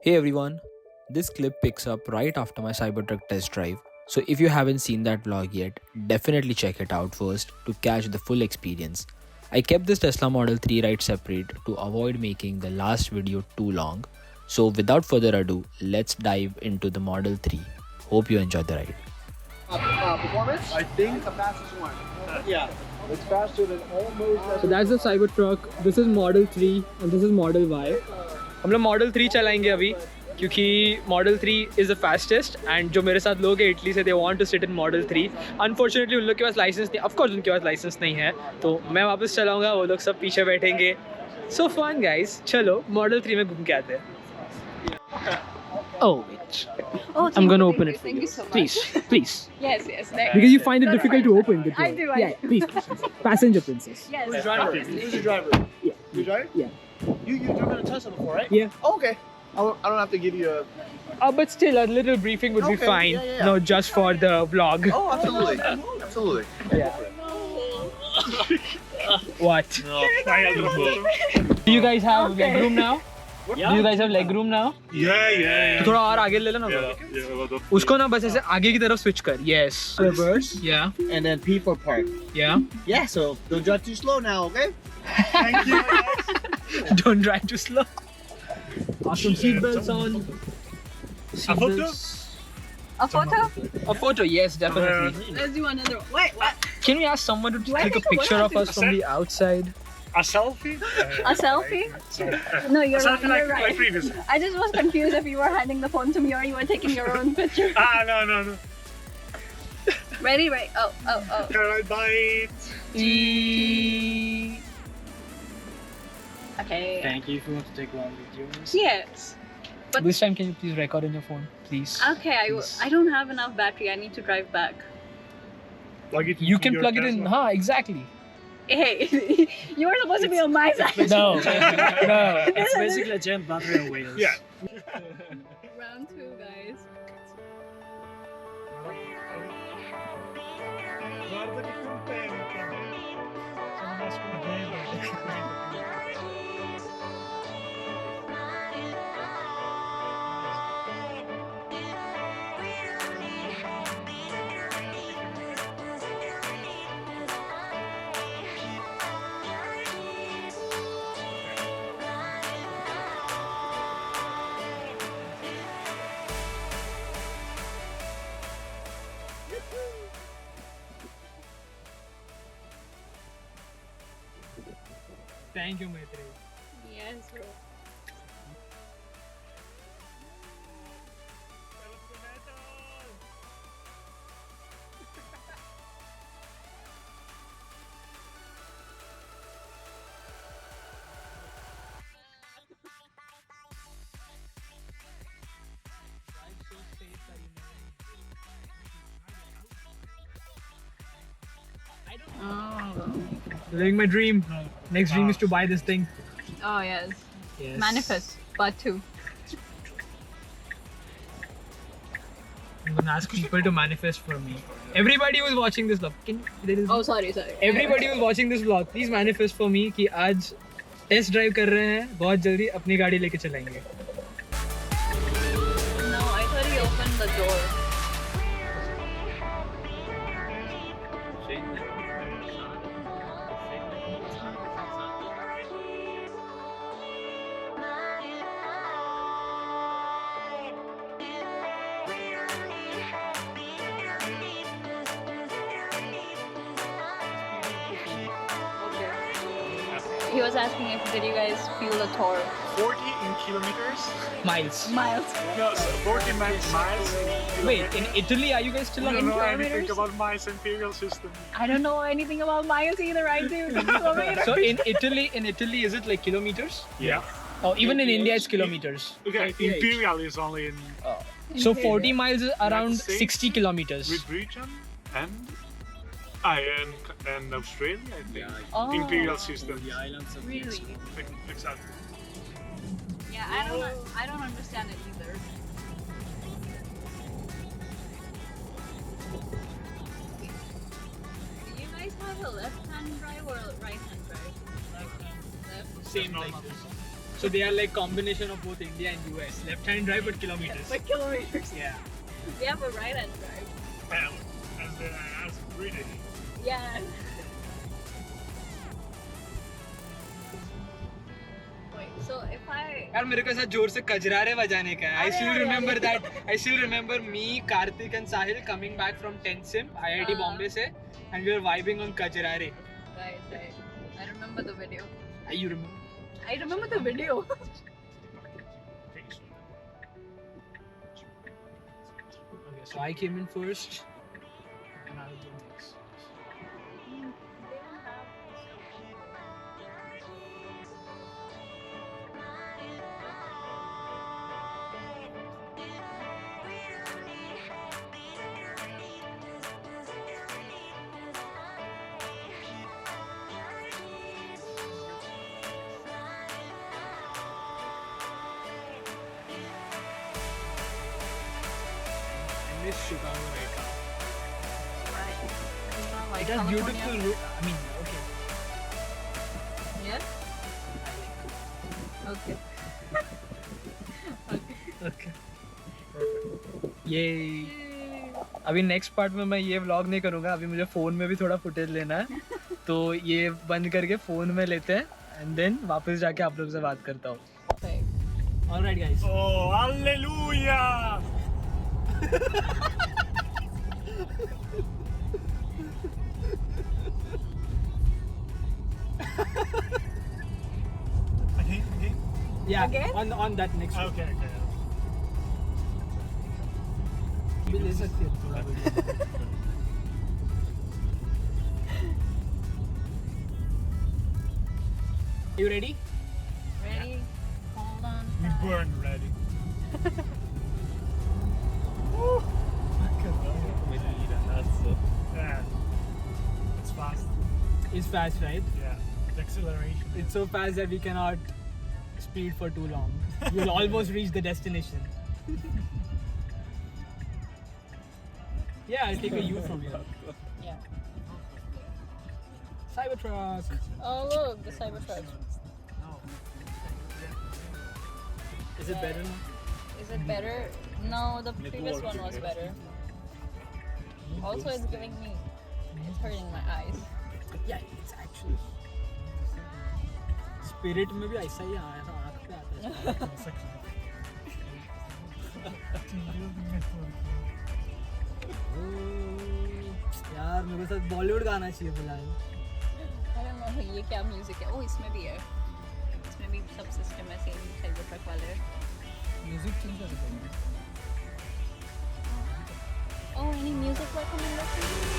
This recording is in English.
Hey everyone, this clip picks up right after my Cybertruck test drive. So if you haven't seen that vlog yet, definitely check it out first to catch the full experience. I kept this Tesla Model 3 ride separate to avoid making the last video too long. So without further ado, let's dive into the Model 3. Hope you enjoy the ride. Performance? I think the fastest one. yeah, it's faster than almost. So that's the Cybertruck. This is Model 3 and this is Model Y. हम लोग Model 3 चलाएंगे अभी क्योंकि Model 3 is the fastest and जो मेरे साथ लोग हैं इटली से they want to sit in Model 3. Unfortunately उन लोग के पास लाइसेंस नहीं, of course उनके पास लाइसेंस नहीं है, तो मैं वापस चलाऊंगा, वो लोग सब पीछे बैठेंगे. So fun guys, चलो Model 3 में घूम के आते हैं. Oh wait. Oh, I'm gonna open it for Thank you. you so much. Please. Yes, yes. There. Because you find it difficult to open the door. I do, I Yeah, do. please. Passenger princess. Yes. Who's the driver? Yeah. You drive? Yeah. You've driven a Tesla before, right? Yeah. Oh, okay. I don't have to give you a. But still, a little briefing would be Okay, fine. yeah. No, just for the vlog. Oh, absolutely, absolutely. Yeah. What? No, Do you guys have Okay. leg room now? Do you guys have leg room now? yeah. तो थोड़ा और आगे ले लेना. उसको ना बस ऐसे आगे की तरफ switch कर. Yes. Reverse. Yeah. And then P for park. Yeah. Yeah, so don't drive too slow now, okay? Thank you. Don't drive too slow. Awesome. Seatbelts on. A photo? A photo? A photo. Yes, definitely. Let's do another one. Wait, what? Can we ask someone to Do I take a take a picture of photo? us from the outside? A selfie? A selfie? No, you're right. You're right. previously. I just was confused if you were handing the phone to me or you were taking your own picture. No. Ready? Right. Oh. Can I bite? Okay. Thank you if you want to take long videos. Yes. But- This time, can you please record on your phone, please? Okay. I don't have enough battery. I need to drive back. Plug it You into can your plug it in. Tesla. Huh? Exactly. Hey, you were supposed to be on my side. No. No. It's basically a giant battery on wheels. Yeah. Round 2, guys. Guarda che contento. Sono una scudella. Thank you, Maitri. Yes, bro. Oh. Living my dream. Next dream is to buy this thing. Oh yes. Yes. Manifest part 2. I'm gonna ask people to manifest for me. Everybody who's watching this vlog, Oh sorry. everybody who's watching this vlog, please manifest for me कि आज test drive कर रहे हैं, बहुत जल्दी अपनी गाड़ी लेके चलेंगे. No, I thought he opened the door. He was asking if did you guys feel the tour? 40 in kilometers? Miles. Miles. No, so 40 miles. Wait, in Italy, are you guys still I on don't know kilometers? anything about my imperial system. I don't know anything about miles either, I do. So in Italy, is it like kilometers? Yeah. Oh, even in India, it's kilometers. Okay, imperial is only in So 40 miles is around States 60 kilometers. with Britain and Australia, I think. Oh. Imperial system. The islands of Really? Exactly. Yeah, I don't understand it either. Do you guys have a left-hand drive or a right-hand drive? Left. Same like this. So they are like combination of both India and US. Left-hand drive but kilometers. By kilometers. Yeah. We have a right-hand drive. Well, as British. Yeah. Wait, so if I... यार मेरे को साथ जोर से कजरारे बजाने का है. I अरे still यार, remember यार. that. I still remember me, Karthik and Sahil coming back from 10 Sim, IIT Bombay से, and we were vibing on kajrare. Right. I remember the video. You remember? I remember the video. Okay, so I came in first. And I'll go next. I miss Chicago right now. Right. It's not like It has beautiful. California. I mean, okay. Yeah? Okay. Okay. ये अभी next part में मैं ये vlog नहीं करूँगा. अभी मुझे phone में भी थोड़ा फुटेज लेना है, तो ये बंद करके फ़ोन में लेते हैं एंड देन वापस जाके आप लोग से बात करता हूँ. Okay. Alright guys. Oh, hallelujah! Again? Yeah. Again? On that next. Okay. भी ले सकते हैं थोड़ा video. You ready? Ready? Hold on. We burn ready. Yeah. It's fast. It's fast, right? Yeah. The acceleration. It's so fast that we cannot speed for too long. We'll almost reach the destination. Yeah, I'll take a U from here. Yeah. Cybertruck. Oh look, the Cybertruck. Is it better now? Is it better? No, the previous one was better. Also, it's giving me... It's hurting my eyes. Yeah, it's actually. Spirit में भी ऐसा ही आया था, आँख पे आता है. यार मेरे साथ बॉलीवुड गाना चाहिए फिलहाल. I don't know ये क्या म्यूजिक है. Oh, इसमें भी है. इसमें भी सब सिस्टम है सेम Cybertruck वाले. म्यूजिक चेंज कर सकते हैं. Oh, any music recommendations?